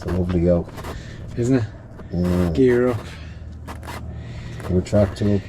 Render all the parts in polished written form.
a lovely yoke. Isn't it? Gear up. Good track to him.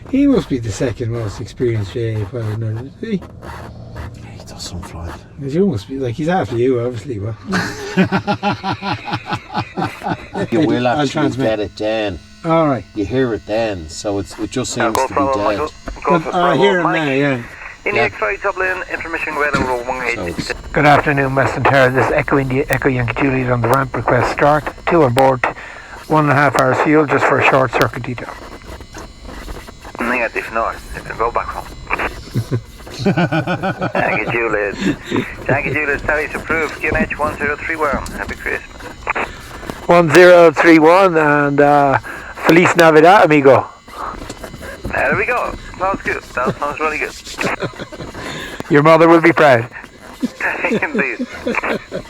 He must be the second most experienced GA pilot now, is he? He does some flying. You must be, like, he's after you, obviously, but... You will actually get it then. Alright. You hear it then, so it just seems to be dead. I hear him now, yeah. In the X-ray Dublin, intermission Weston row 180. Good afternoon, Weston Tower. This is Echo India, Echo Yankee Juliet on the ramp. Request start. 2 on board. 1.5 hours fuel just for a short circuit detail. Negative north. You can go back home. Yankee Juliet. Yankee Juliet, studies approved. QNH 1031. Happy Christmas. 1031 and Feliz Navidad, amigo. There we go. Sounds good. That sounds really good. Your mother will be proud. Indeed.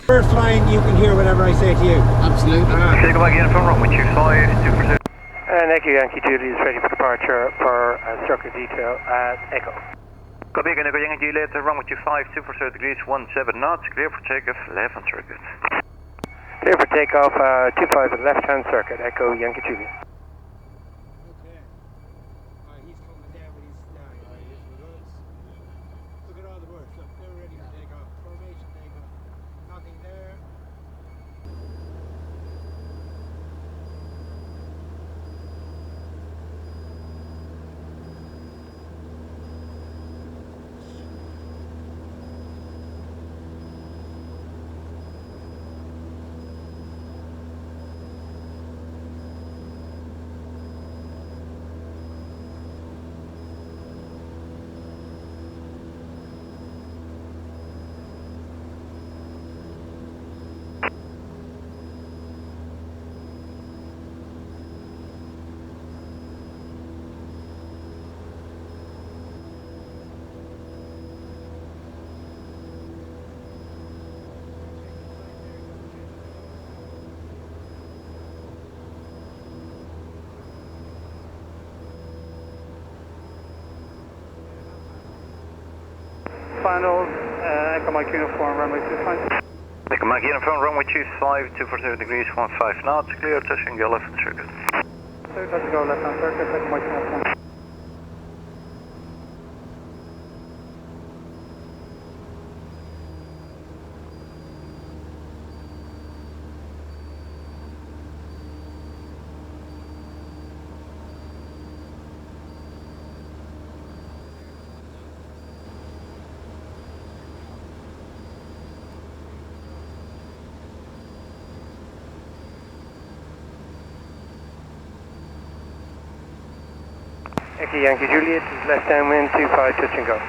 Bird flying, you can hear whatever I say to you. Absolutely. Can you go back in from room with you 5, 2 for 2? And Echo Yankee Juliet is ready for departure for circuit detail at Echo. Copy again, Echo Yankee Juliet, run with you 5, 2 for 2 degrees, 17 knots, clear for takeoff, left on circuit. Clear for takeoff, 25 at left hand circuit, Echo Yankee Juliet. Final, Echo Mike Uniform, runway 25. Echo Mike Uniform, runway 25, 2 for 2 degrees, 15 knots, clear, touching your left on circuit. So touch and go left on circuit, Echo Mike Uniform. Echo Yankee Juliet is left downwind, 25, touch and go.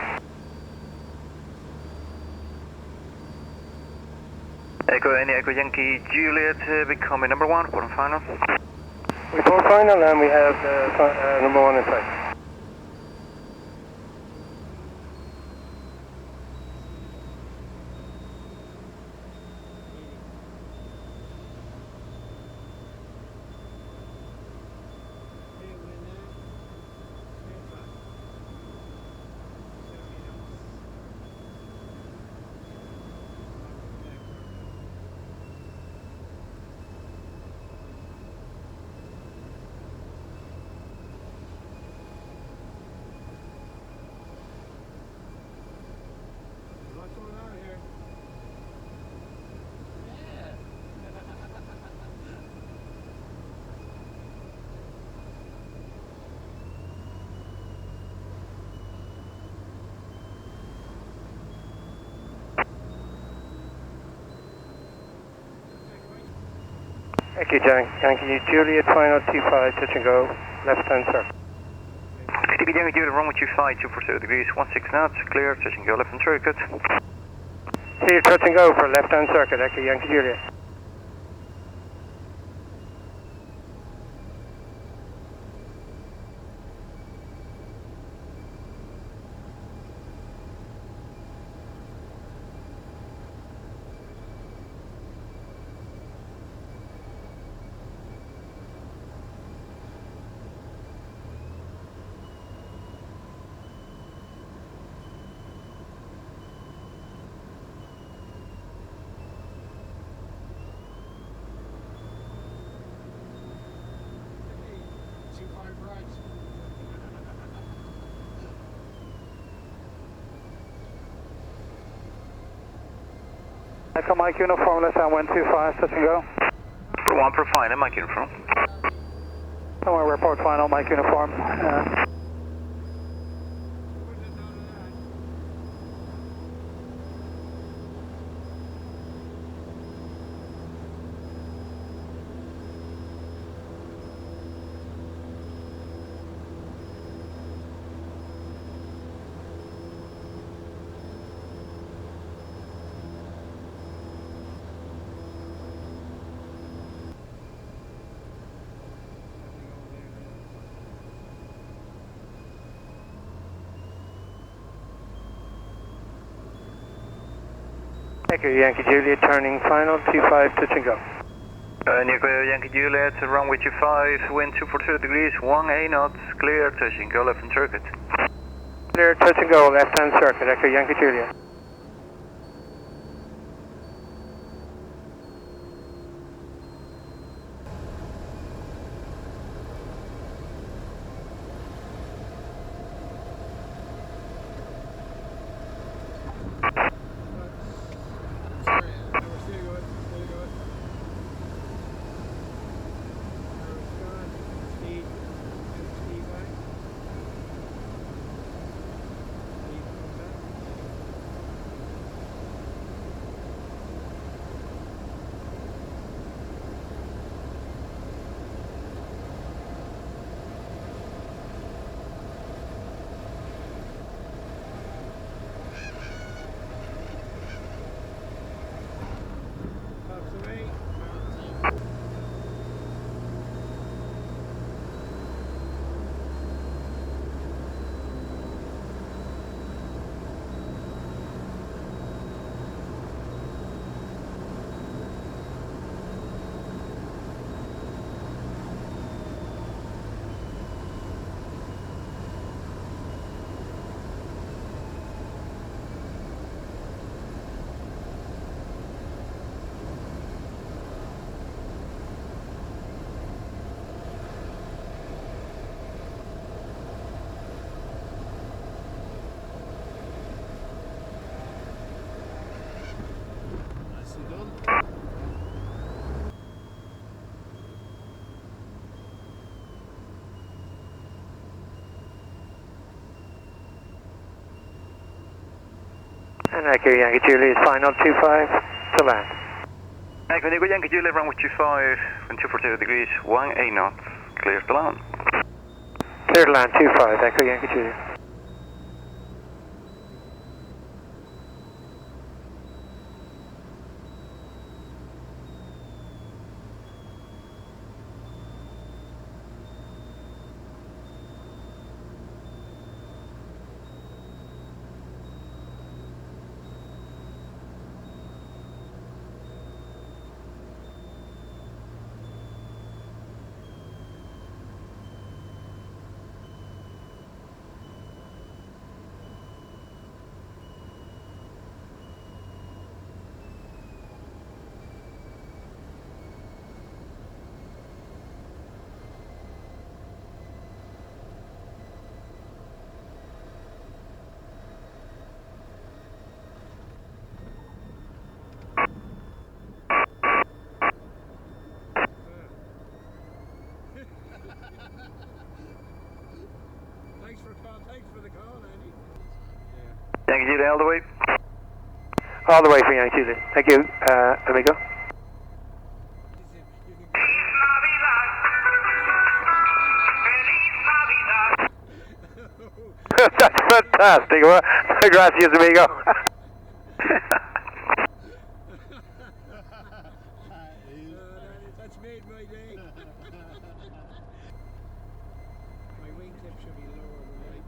Echo Yankee Juliet, becoming number 1, put on final. Report final and we have number 1 in sight. Echo Yankee Juliet, final 25, touch and go, left hand circle. Echo Yankee Juliet, run with you 5, 2 for 2 degrees, 16 knots, clear, touching your left on circuit. Clear, touch and go for left hand circuit, Echo Yankee Juliet. Echo Mike Uniform, left hand 125, touch and go. For 1 per final, Mike Uniform. Don't worry, report final, Mike Uniform. Echo Yankee Juliet, turning final, 25, touch and go. Nico Yankee Juliet, runway 25, wind 242 degrees, 18 knots, clear, touching, go left and circuit. Clear, touch and go, left hand circuit, Echo Yankee Juliet. And Echo Yankee Juliet, final, 25, to land. Echo Nico Yankee Juliet, runway 25, wind 242 degrees, 18 knots, clear to land. Clear to land, 25, Echo Yankee Juliet. Thanks for the call, Andy. Yankee Juliet all the way. All the way for Yankee Juliet. Thank you, amigo. That's fantastic. Well, gracias, amigo. That's made my day. My wing tip should be lower than right.